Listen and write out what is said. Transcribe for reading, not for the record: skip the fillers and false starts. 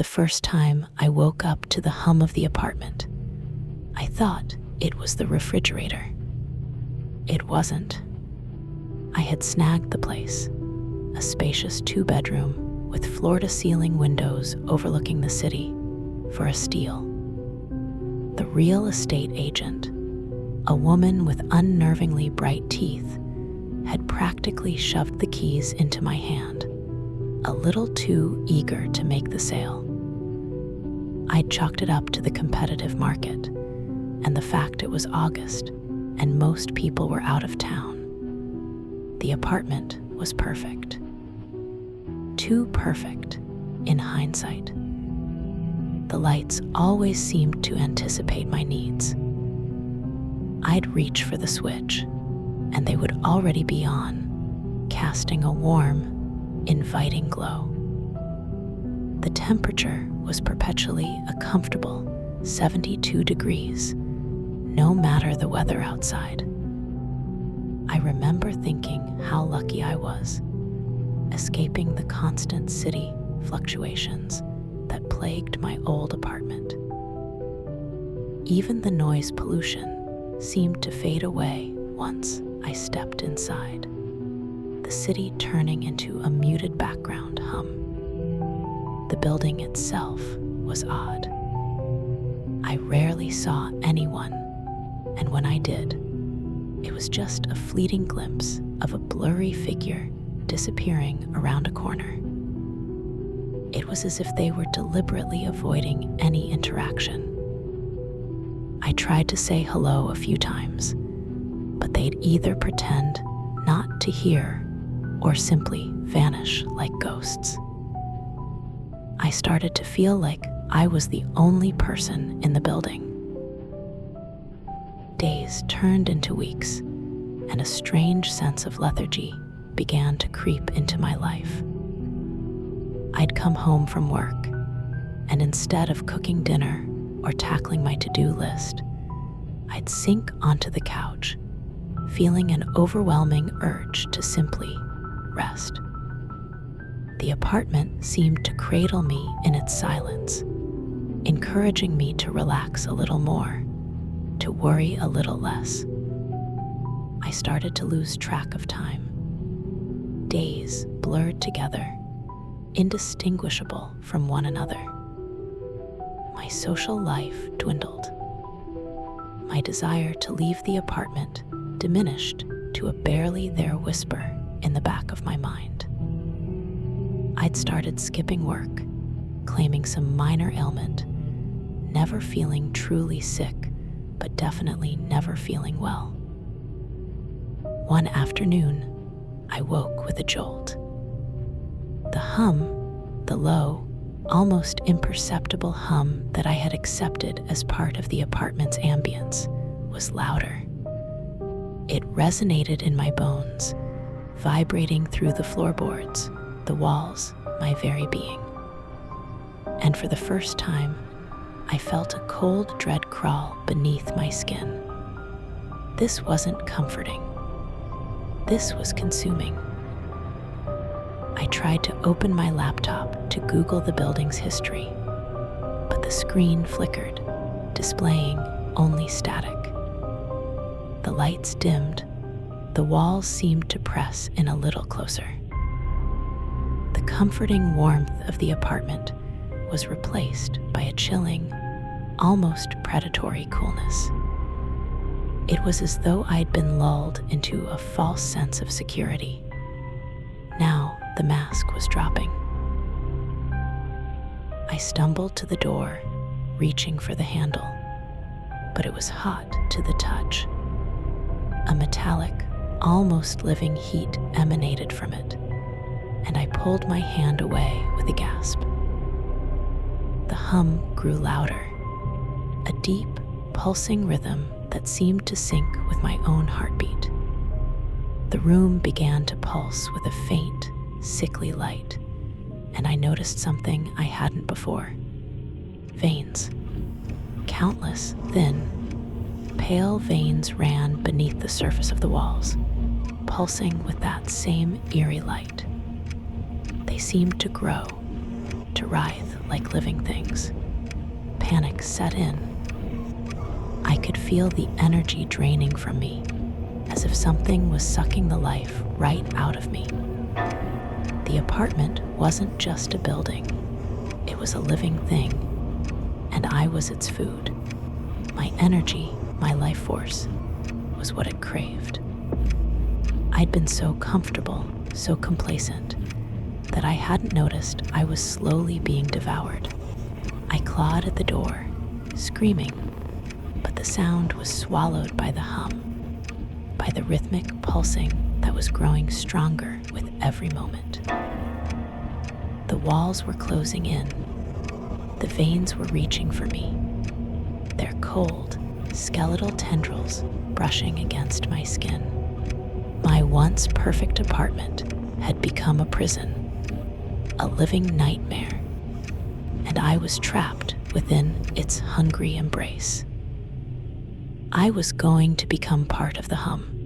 the first time I woke up to the hum of the apartment. I thought it was the refrigerator. It wasn't. I had snagged the place, a spacious 2-bedroom with floor-to-ceiling windows overlooking the city, for a steal. The real estate agent, a woman with unnervingly bright teeth, had practically shoved the keys into my hand, a little too eager to make the sale. I'd chalked it up to the competitive market and the fact it was August and most people were out of town. The apartment was perfect. Too perfect, in hindsight. The lights always seemed to anticipate my needs. I'd reach for the switch, and they would already be on, casting a warm, inviting glow. The temperature was perpetually a comfortable 72 degrees, no matter the weather outside. I remember thinking how lucky I was, escaping the constant city fluctuations that plagued my old apartment. Even the noise pollution seemed to fade away once I stepped inside, the city turning into a muted background hum. The building itself was odd. I rarely saw anyone, and when I did, it was just a fleeting glimpse of a blurry figure disappearing around a corner. It was as if they were deliberately avoiding any interaction. I tried to say hello a few times, but they'd either pretend not to hear or simply vanish like ghosts. I started to feel like I was the only person in the building. Days turned into weeks, and a strange sense of lethargy began to creep into my life. I'd come home from work, and instead of cooking dinner or tackling my to-do list, I'd sink onto the couch, feeling an overwhelming urge to simply rest. The apartment seemed to cradle me in its silence, encouraging me to relax a little more, to worry a little less. I started to lose track of time. Days blurred together, indistinguishable from one another. My social life dwindled. My desire to leave the apartment diminished to a barely there whisper in the back of my mind. I'd started skipping work, claiming some minor ailment, never feeling truly sick, but definitely never feeling well. One afternoon, I woke with a jolt. The hum, the low, almost imperceptible hum that I had accepted as part of the apartment's ambience, was louder. It resonated in my bones, vibrating through the floorboards, the walls, my very being. And for the first time, I felt a cold dread crawl beneath my skin. This wasn't comforting. This was consuming. I tried to open my laptop to Google the building's history, but the screen flickered, displaying only static. The lights dimmed, the walls seemed to press in a little closer. The comforting warmth of the apartment was replaced by a chilling, almost predatory coolness. It was as though I'd been lulled into a false sense of security. Now the mask was dropping. I stumbled to the door, reaching for the handle, but it was hot to the touch. A metallic, almost living heat emanated from it, and I pulled my hand away with a gasp. The hum grew louder, a deep, pulsing rhythm that seemed to sync with my own heartbeat. The room began to pulse with a faint, sickly light, and I noticed something I hadn't before. Veins. Countless, thin, pale veins ran beneath the surface of the walls, pulsing with that same eerie light. They seemed to grow, to to writhe like living things. Panic set in. I could feel the energy draining from me, as if something was sucking the life right out of me. The apartment wasn't just a building, it was a living thing, and I was its food. My energy, my life force, was what it craved. I'd been so comfortable, so complacent, that I hadn't noticed I was slowly being devoured. I clawed at the door, screaming, but the sound was swallowed by the hum, by the rhythmic pulsing that was growing stronger with every moment. The walls were closing in. The veins were reaching for me, their cold, skeletal tendrils brushing against my skin. My once perfect apartment had become a prison, a living nightmare, and I was trapped within its hungry embrace. I was going to become part of the hum,